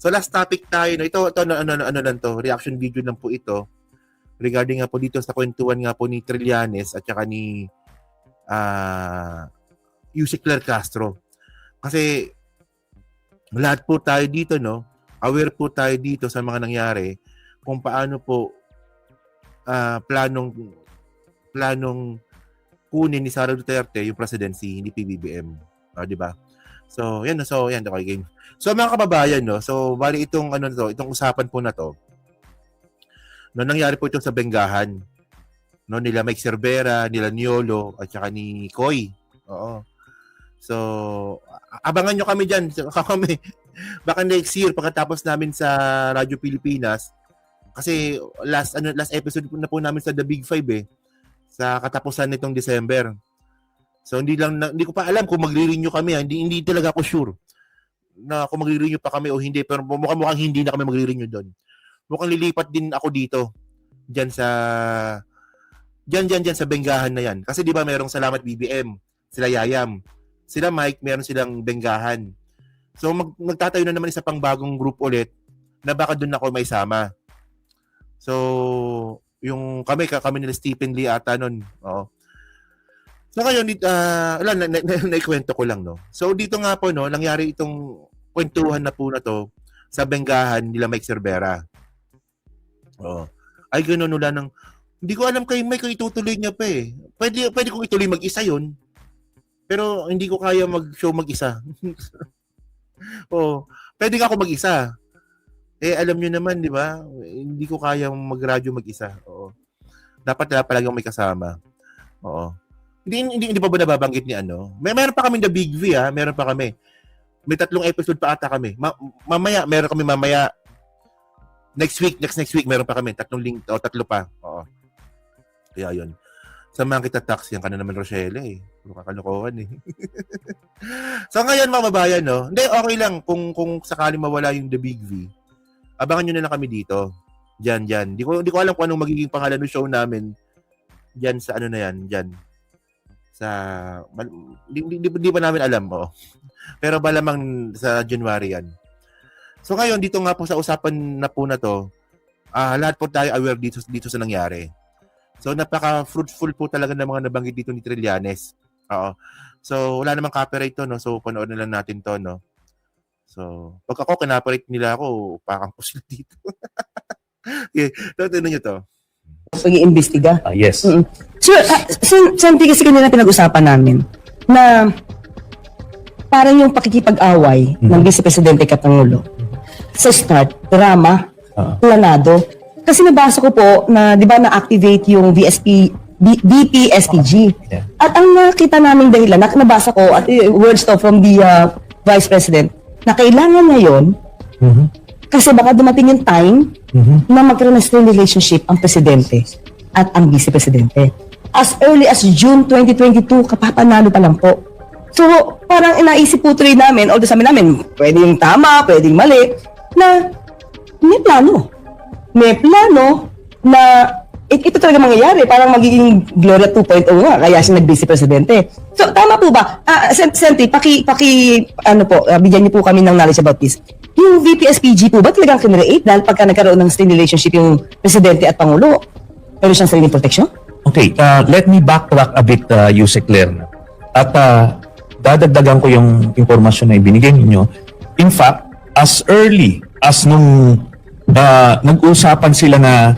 So last topic tayo, no? Ito ano lang to, reaction video lang po ito regarding nga po dito sa kwentuhan nga po ni Trillanes at saka ni Yusek Claire Castro. Kasi lahat po tayo dito, no? Aware po tayo dito sa mga nangyari kung paano po planong kunin ni Sara Duterte yung presidency, hindi PBBM. Di ba? So, yan okay game. So, mga kababayan, no? So, bali itong itong usapan po na to. No, nangyari po ito sa Bengahan. No, nila Mike Cervera, nila Niolo, at saka ni Koy. Oo. So, abangan nyo kami dyan. Kami, baka next year, pagkatapos namin sa Radyo Pilipinas, kasi last episode na po namin sa The Big Five sa katapusan nitong December. So hindi ko pa alam kung magre-renew kami. Hindi talaga ako sure na kung magre-renew pa kami o hindi, pero mukhang hindi na kami magre-renew doon. Mukhang lilipat din ako dito diyan sa Bengahan na yan. Kasi di ba merong Salamat BBM, sila Yayam, sila Mike, meron silang Bengahan. So magtatayo na naman isa pang bagong group ulit na baka doon ako may sama. So yung kami nila Stephen Lee ata nun. Oo. So ngayon, naikwento ko lang, no? So dito nga po, no, nangyari itong kwentuhan na po na to sa Bengahan nila Mike Cervera. Oh. Ay, gano'n nula ng, hindi ko alam kay Mike kung itutuloy niya pa eh. Pwede kong ituloy mag-isa yun. Pero hindi ko kaya mag-show mag-isa. Oh, pwede nga ako mag-isa. Alam nyo naman, di ba? Hindi ko kaya mag-radyo mag-isa. Oo. Dapat palagi may kasama. Oo. Hindi pa ba nababanggit ni ano? Meron pa kami The Big V, ha? Meron pa kami. May 3 episode pa ata kami. Meron kami mamaya. Next week, meron pa kami. 3 pa. Oo. Kaya yun. Sa mga kita-tax, yan ka na naman, Rochelle, eh. Puro kakalukuhan, eh. So ngayon, mga babayan, no? Hindi, okay lang. Kung sakali mawala yung The Big V, abangan nyo na lang kami dito. Diyan. Di ko alam kung anong magiging pangalan ng show namin. Diyan sa ano na yan, diyan. Di pa namin alam, oh. Pero malamang sa January yan. So ngayon, dito nga po sa usapan na po na to, lahat po tayo aware dito sa nangyari. So napaka-fruitful po talaga ng mga nabanggit dito ni Trillanes. Oo. So wala namang copyright to, no? So panood na lang natin to, no? So, pag ako, kinaparate nila ako, pakang ko sila dito. Okay, tignan nyo to. Pag-iimbestiga. Yes. Siyempre kasi kanina pinag-usapan namin na parang yung pakikipag-away ng Vice Presidente Kapangulo sa start, drama, planado. Kasi nabasa ko po na, di ba, na-activate yung VP-SPG. Yeah. At ang nakita namin dahilan, nabasa ko, at words to from the Vice President, na kailangan ngayon, kasi baka dumating yung time na magkaroon ng strong relationship ang Presidente at ang Vice Presidente. As early as June 2022, kapapanalo pa lang po. So, parang inaisip po tuloy namin, although sabi namin, pwedeng tama, pwedeng mali, na may plano. May plano na ito talaga mangyayari, parang magiging Gloria 2.0 nga, kaya siya nag-Vice Presidente. So, tama po ba? Senti, bigyan niyo po kami ng knowledge about this. Yung VP-SPG po ba talagang kinreate dahil pagka nagkaroon ng strained relationship yung Presidente at Pangulo, pero siyang sariling protection? Okay, let me backtrack a bit, Yusek Claire. At dadagdagan ko yung impormasyon na ibinigay ninyo. In fact, as early as nung nag-usapan sila na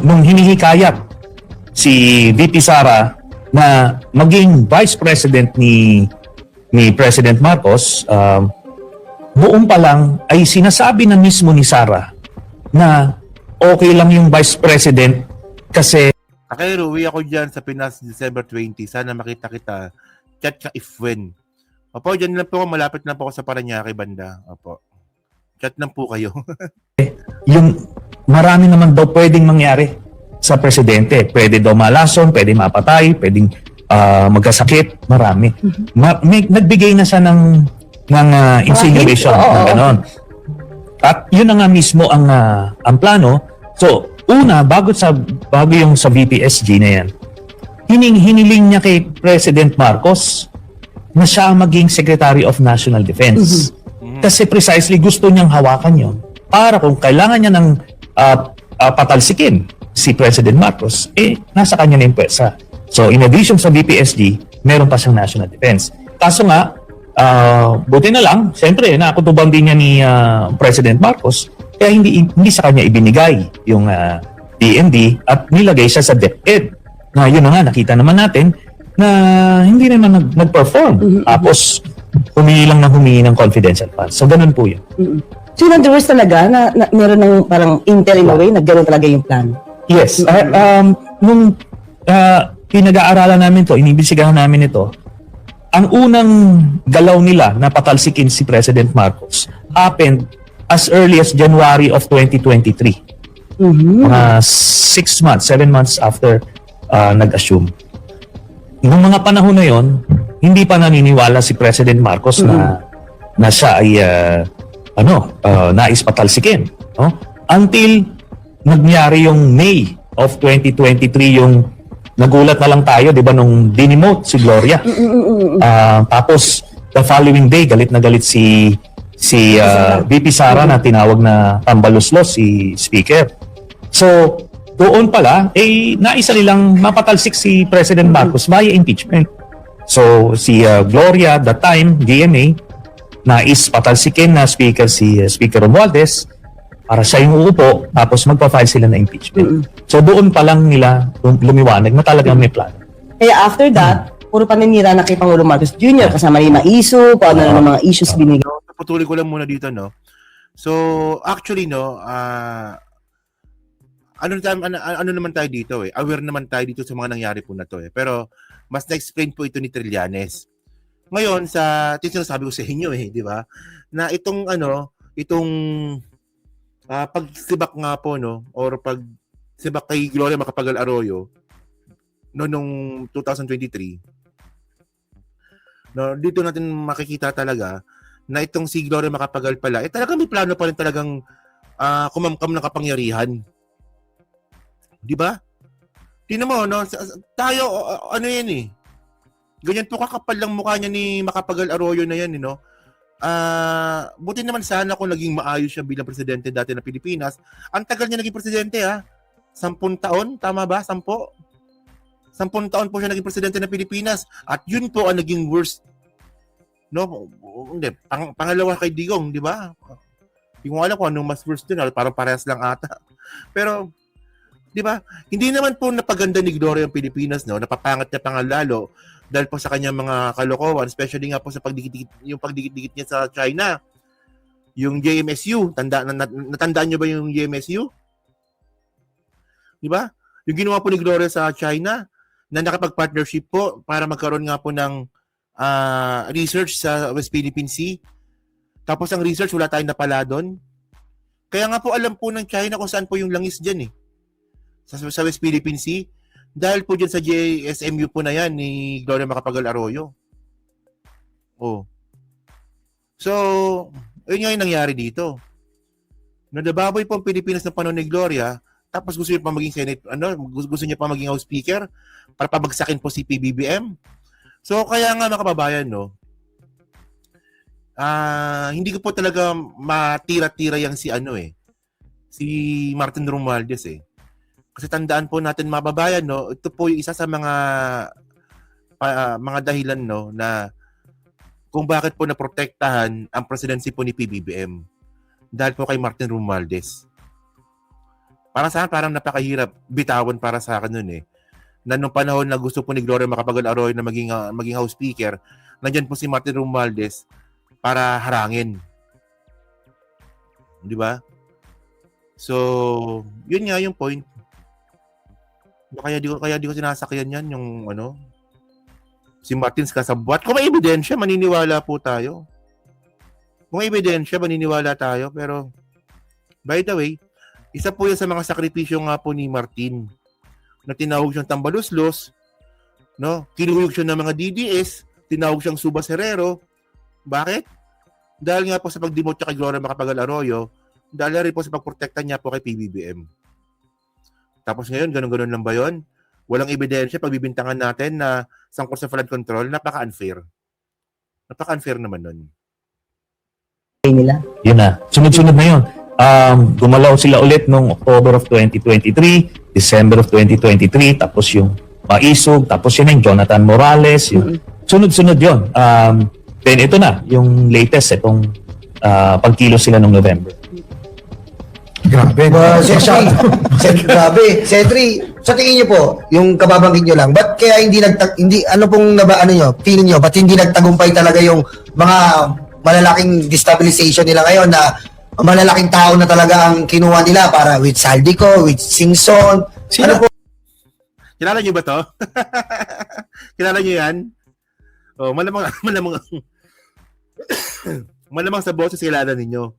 nung hinihikayat si VP Sara na maging Vice President ni President Marcos, noon pa lang ay sinasabi na mismo ni Sara na okay lang yung Vice President kasi Okay, Rui, ako dyan sa Pinas December 20. Sana makita kita. Chat ka if when. Opo, dyan lang po ako. Malapit lang po ako sa Parañaque banda. Opo. Chat lang po kayo. yung marami naman daw pwedeng mangyari sa presidente. Pwede daw malason, pwede mapatay, pwedeng magkasakit, marami. Nagbigay na siya ng insinuation ng ganon. At yun na nga mismo ang plano. So, una, bago yung sa VPSG na yan, hiniling niya kay President Marcos na siya maging Secretary of National Defense. Kasi precisely gusto niyang hawakan yon para kung kailangan niya ng patalsikin si President Marcos, nasa kanya na yung pwersa. So in addition sa BPSG, meron pa siyang National Defense. Kaso nga, buti na lang, siyempre, nakutubang din niya ni President Marcos, kaya hindi sa kanya ibinigay yung DND at nilagay siya sa DepEd. Na yun na nga, nakita naman natin na hindi naman nag-perform. Tapos, humingi lang ng confidential funds. So, ganun po yun. So, in other words talaga, na meron ng parang intel in a way, na gano'n talaga yung plan. Yes. Nung pinag-aaralan namin to, inimbisigahan namin ito, ang unang galaw nila na patalsikin si President Marcos happened as early as January of 2023. Mga 6 months, 7 months after nag-assume. Noong mga panahon na yon, hindi pa naniniwala si President Marcos na siya ay nais patalsikin. No? Until nangyari yung May of 2023, yung nagulat na lang tayo, di ba, nung dinimote si Gloria. Tapos, the following day, galit na galit si VP Sara na tinawag na tambaluslos si Speaker. So, doon pala, naisa nilang mapatalsik si President Marcos via impeachment. So, si Gloria, that time, GMA, nais patalsikin na Speaker si Speaker Romualdez para siya yung uupo, tapos magpa-file sila na impeachment. So, doon pa lang nila lumiwanag na talagang may plan. Kaya after that, puro paninira na kay Pangulong Marcos Jr. kasama ni Maiso, kung ano na mga issues binigay. Patuloy ko lang muna dito, no? So, actually, no, ano naman tayo dito aware naman tayo dito sa mga nangyari po na to pero mas na-explain po ito ni Trillanes. Ngayon sa sinasabi ko sa inyo di ba, na itong pagsibak nga po or pagsibak kay Gloria Macapagal Arroyo nung 2023, dito natin makikita talaga na itong si Gloria Macapagal pala talagang may plano pa rin talagang kumamkam ng kapangyarihan. Di ba? Tingnan mo, tayo, yan ganyan po kakapal lang mukha niya ni Macapagal Arroyo na yan, buti naman sana kung naging maayos siya bilang presidente dati ng Pilipinas. Ang tagal niya naging presidente, 10 taon, tama ba? 10 taon po siya naging presidente ng Pilipinas. At yun po ang naging worst. Hindi, pangalawa kay Digong, di ba? Hindi ko alam kung anong mas worst dun, parang parehas lang ata. Pero, di ba? Hindi naman po napaganda ni Gloria ang Pilipinas, napapangat niya pa nga lalo dahil po sa kanyang mga kalokohan, especially nga po sa pagdikit-dikit niya sa China. Yung JMSU, natandaan niyo ba yung JMSU? Di ba? Yung ginawa po ni Gloria sa China na nakapag-partnership po para magkaroon nga po ng research sa West Philippine Sea. Tapos ang research, wala tayong napala doon. Kaya nga po alam po ng China kung saan po yung langis dyan sa West Philippine Sea. Dahil po dyan sa JSMU po na yan ni Gloria Macapagal Arroyo. So, yun nga yung nangyari dito. Nadababoy po ang Pilipinas ng panahon ni Gloria, tapos gusto niya pa maging Senate, gusto niya pa maging House Speaker para pabagsakin po si PBBM. So, kaya nga mga kababayan, hindi ko po talaga matira-tira yang si Martin Romualdez Kasi tandaan po natin mga babayan, ito po yung isa sa mga dahilan na kung bakit po naprotektahan ang presidency po ni PBBM. Dahil po kay Martin Romualdez. Para sa akin, parang napakahirap bitawan para sa akin nun Na nung panahon na gusto po ni Gloria Macapagal Arroyo na maging House Speaker, nandyan po si Martin Romualdez para harangin. Di ba? So, yun nga yung point. Kaya di ko sinasakyan yan yung si Martins kasabwat. Kung may ebidensya, maniniwala po tayo. Kung may ebidensya, maniniwala tayo. Pero, by the way, isa po yan sa mga sakripisyo nga po ni Martin na tinawag siyang tambaluslos, kinuyog siya ng mga DDS, tinawag siyang Subas Herrero. Bakit? Dahil nga po sa pagdemote kay Gloria Macapagal Arroyo, dahil rin po sa pagprotekta niya po kay PBBM. Tapos ngayon, ganun-ganun lang ba yun? Walang ebidensya, pagbibintangan natin na sangkot sa flood control, napaka-unfair. Napaka-unfair naman nun. nila. Yun na. Sunod-sunod na yun. Gumalaw sila ulit noong October of 2023, December of 2023, tapos yung Maisog, tapos yun yung Jonathan Morales. Yung, sunod-sunod yun. Then ito na, yung latest, itong pagkilos sila noong November. Grabe. Grabe. Setri, sa tingin niyo po, yung kababanggit niyo lang, ba't kaya hindi, ano pong feeling niyo, ba't hindi nagtagumpay talaga yung mga malalaking destabilization nila ngayon na malalaking tao na talaga ang kinuha nila para with Saldico, with Singson. Ano po? Kilala niyo ba to? Kilala niyo yan? Oh, malamang malamang sa boses kilala ninyo.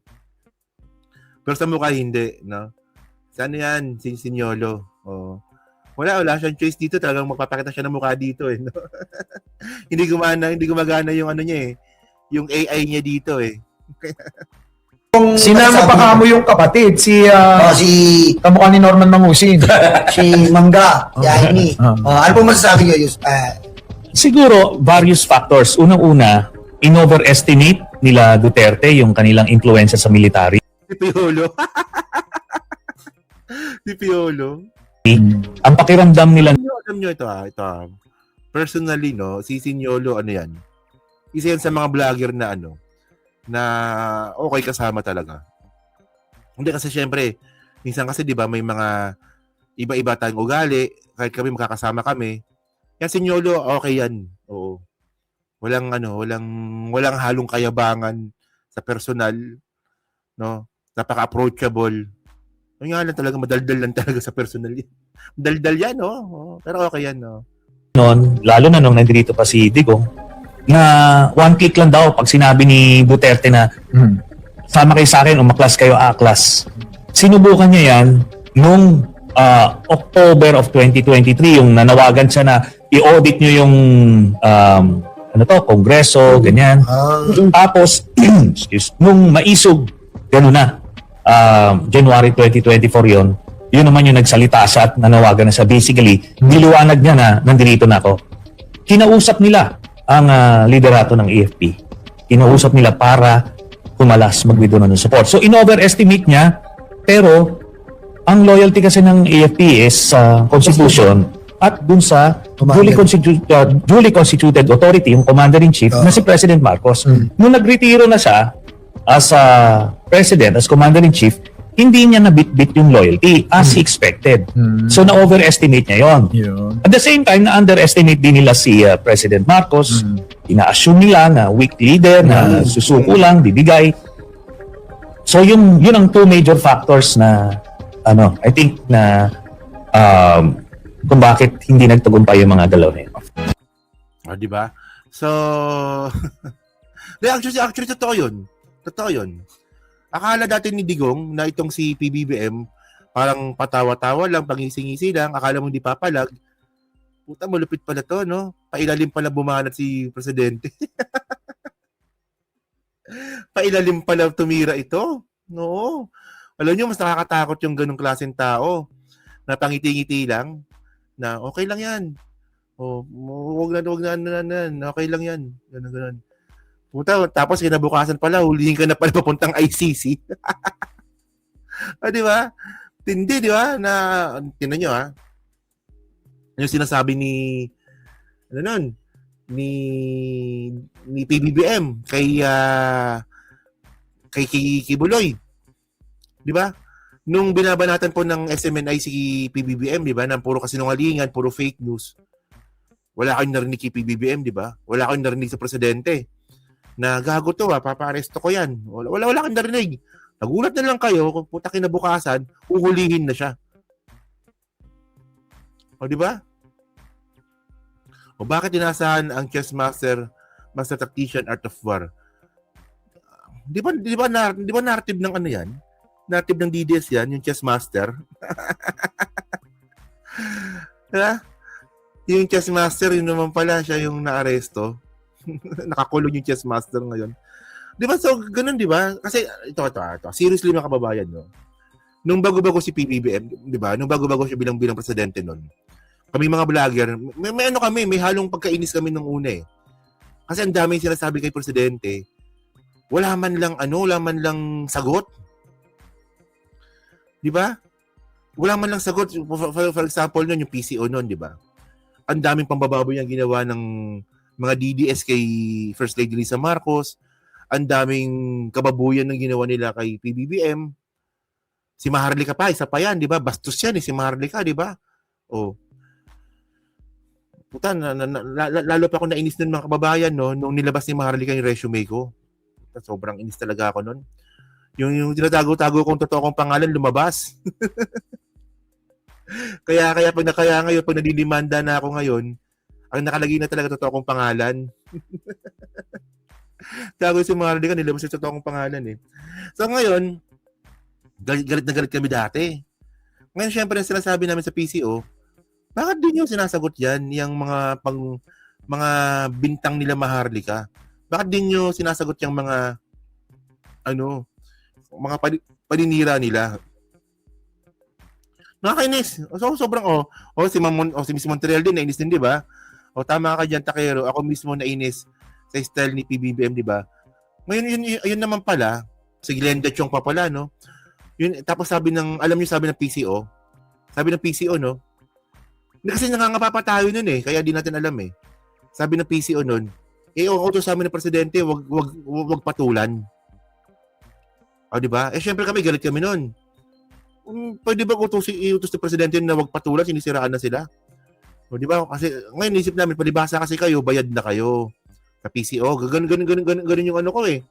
Pero sa mukha hindi, no? Ano yan? Sinyolo. Oh. Wala siyang choice dito. Talagang magpapakita siya ng mukha dito, eh. No? hindi gumagana yung ano niya, eh. Yung AI niya dito, eh. Sinama pa kamo yung kapatid, si kamukha ni Norman Mangusin. si Mangga, si Aimee. Ano po masasabi niyo, Yus? Siguro, various factors. Unang-una, in-overestimate nila Duterte yung kanilang influensya sa military. Si Piolo. Si Piolo. Ang pakiramdam nila, Alam nyo ito. Personally, no, si Sinyolo, ano yan? Isa yan sa mga vlogger na na okay kasama talaga. Hindi kasi syempre, minsan kasi 'di ba may mga iba-iba tayong ugali, kahit kami makakasama kami. Yan Sinyolo, okay yan. Oo. Walang halong kayabangan sa personal, no? Napaka-approachable. Yung nga lang talaga madaldal lang talaga sa personal. Daldal yan, no? Oh, pero okay yan, no? noon, lalo na nung nandito pa si Digong, na one click lang daw pag sinabi ni Duterte na sama kayo sa akin, umaklas kayo, aklas. Sinubukan niya yan nung October of 2023, yung nanawagan siya na i-audit niyo yung Kongreso, ganyan. Tapos, nung Maisog, gano'n na, January 2024 yon, yun naman yung nagsalita siya at nanawagan na siya. Basically, niliwanag niya na nandito na ako. Kinausap nila ang liderato ng AFP. Kinausap nila para kumalas, mag-withdraw ng support. So, in-overestimate niya, pero ang loyalty kasi ng AFP is Constitution at dun sa duly constituted authority, yung Commander-in-Chief, na si President Marcos. Nung nagretiro na siya as President, as Commander-in-Chief, hindi niya nabit-bit yung loyalty as he expected. So, na-overestimate niya yon. At the same time, na-underestimate din nila si President Marcos. Ina-assume nila na weak leader, na susuko lang, bibigay. So, yun ang two major factors na, I think na kung bakit hindi nagtagumpay yung mga dalaw na yun. Di ba? So, actually, totoo yun. Totoo yun. Akala dati ni Digong na itong si PBBM parang patawa-tawa lang, pangisi-ngisi lang, akala mo hindi papalag. Puta, malupit pala to, no? Pailalim pala bumanat si Presidente. Pailalim pala tumira ito. No. Alam nyo, mas nakakatakot yung ganong klaseng tao na pangiti-ngiti lang, na okay lang yan. Wag na, okay lang yan. Ganun. Puta, tapos kinabukasan pala, hulihin ka na pala papuntang ICC. Di ba? Tindi, di ba? Na, tinan nyo, yung sinasabi ni PBBM kay Kibuloy. Di ba? Nung binabanatan po ng SMNI si PBBM, di ba? Na puro kasinungalingan, puro fake news. Wala kayong narinig kay PBBM, di ba? Wala kayong narinig sa presidente na gago to, papa-aresto ko yan. Wala kang narinig. Nagulat na lang kayo, kung puta kinabukasan, uhulihin na siya. O, di ba? O bakit inasahan ang chess master tactician art of war? Di ba narrative ng ano yan? Narrative ng DDS yan, yung chess master. Diba? Yung chess master, yun naman pala siya yung naaresto. Nakakulong yung chess master ngayon. Di ba? So, ganun, di ba? Kasi, ito. Seriously, mga kababayan, no? Nung bago-bago si PBBM, di ba? Nung bago-bago siya bilang presidente nun, kami mga vlogger, may halong pagkainis kami nung una eh. Kasi ang dami sinasabi kay presidente wala man lang sagot. Di ba? Wala man lang sagot. For example nun, yung PCO nun, di ba? Ang daming pambababoy ang ginawa ng mga DDS kay First Lady Lisa Marcos. Ang daming kababuyan ng ginawa nila kay PBBM. Si Maharlika pa, isa pa yan, di ba? Bastos yan si Maharlika, di ba? Oh. Puta, lalo pa ako nainis nun mga kababayan, no? Nung nilabas ni Maharlika yung resume ko. Sobrang inis talaga ako nun. Yung tinatago-tago kong totoo kong pangalan, lumabas. kaya ngayon, pag nadilimanda na ako ngayon, ang nakalagay na talaga totoo kong pangalan. Tago si Maharlika, nilabas yung totoo kong pangalan eh. So ngayon, galit na galit kami dati. Ngayon, syempre, sinasabi namin sa PCO, bakit din yung sinasagot yan, yung mga bintang nila Maharlika? Bakit din yung sinasagot yung mga mga paninira nila? Nakakainis. So, sobrang, si Miss Montreal din, nainis din, di ba? Tama ka dyan, Takero. Ako mismo nainis sa style ni PBBM, di ba? Ngayon, yun naman pala, si Glenda Chong pa pala, no? Yun, tapos sabi ng PCO, no? Kasi nangangapa tayo nun eh, kaya di natin alam eh. Sabi ng PCO nun, utos sa amin ng presidente, wag patulan. Di ba? Syempre kami, galit kami nun. Pwede ba iutos ng presidente na wag patulan, sinisiraan na sila? Di ba? Kasi ngayon isip namin, palibasa kasi kayo, bayad na kayo sa PCO. Ganun yung ko eh.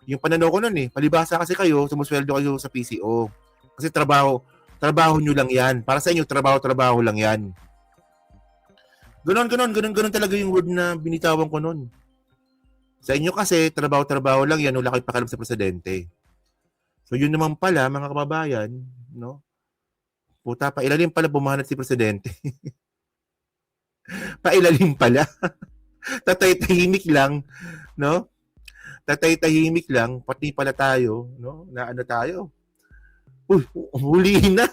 Yung pananaw ko nun eh. Palibasa kasi kayo, sumusweldo kayo sa PCO. Kasi trabaho nyo lang yan. Para sa inyo, trabaho lang yan. Ganun talaga yung word na binitawan ko nun. Sa inyo kasi, trabaho lang yan, wala kayo pakalam sa presidente. So yun naman pala, mga kababayan, no? Puta, pailalim pala bumanat si presidente. Pailalim pala. Tatay-tahimik lang, no? Tatay-tahimik lang, pati pala tayo, no? Na tayo? Uy, hulihin na.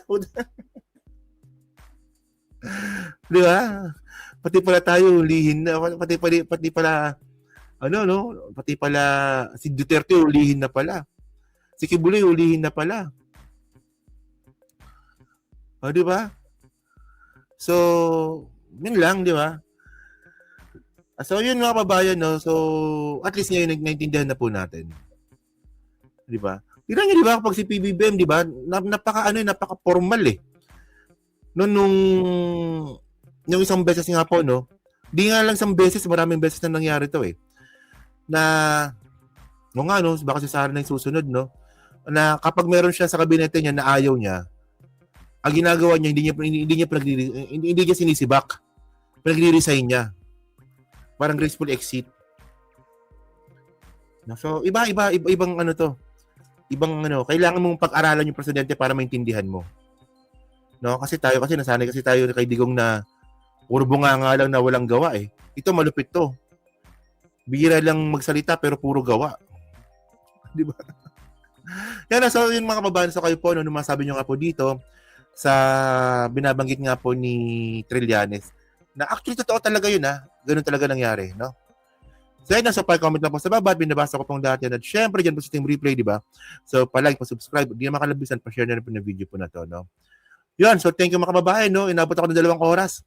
Di ba? Pati pala tayo, hulihin na. Pati pala, pati pala si Duterte hulihin na pala. Si Kibuloy hulihin na pala. Di ba? So, yun lang, di ba? So, yun mga kababayan, no? So, at least ngayon, naintindihan na po natin. Di ba? Tignan nyo, di ba, kapag si PBBM, di ba, napaka-formal eh. Nung isang beses nga po, no? Di nga lang isang beses, maraming beses na nangyari to eh. Baka si Sara na yung susunod, no? Na kapag meron siya sa kabinete niya na ayaw niya, ang ginagawa niya, hindi niya sinisibak. Pinagre-resign niya. Parang graceful exit. So, ibang to. Kailangan mong pag-aralan yung presidente para maintindihan mo. No, kasi nasanay tayo kay Digong na puro bunganga lang na walang gawa eh. Ito malupit to. Bihira lang magsalita pero puro gawa. Di ba? Yan, so yung mga kababayan, so kayo po, no, masabi nyo nga po dito sa binabanggit nga po ni Trillanes na actually totoo talaga yun ha. Ganun talaga nangyari, no? So yun, so pa-comment lang po sa baba at binabasa ko pong dati at syempre dyan po sa team replay, di ba? So pa-like, pa-subscribe, di na makalabisan, pa-share na rin po na video po na to, no? Yun, so thank you mga kababayan, no? Inabot ako ng 2 oras.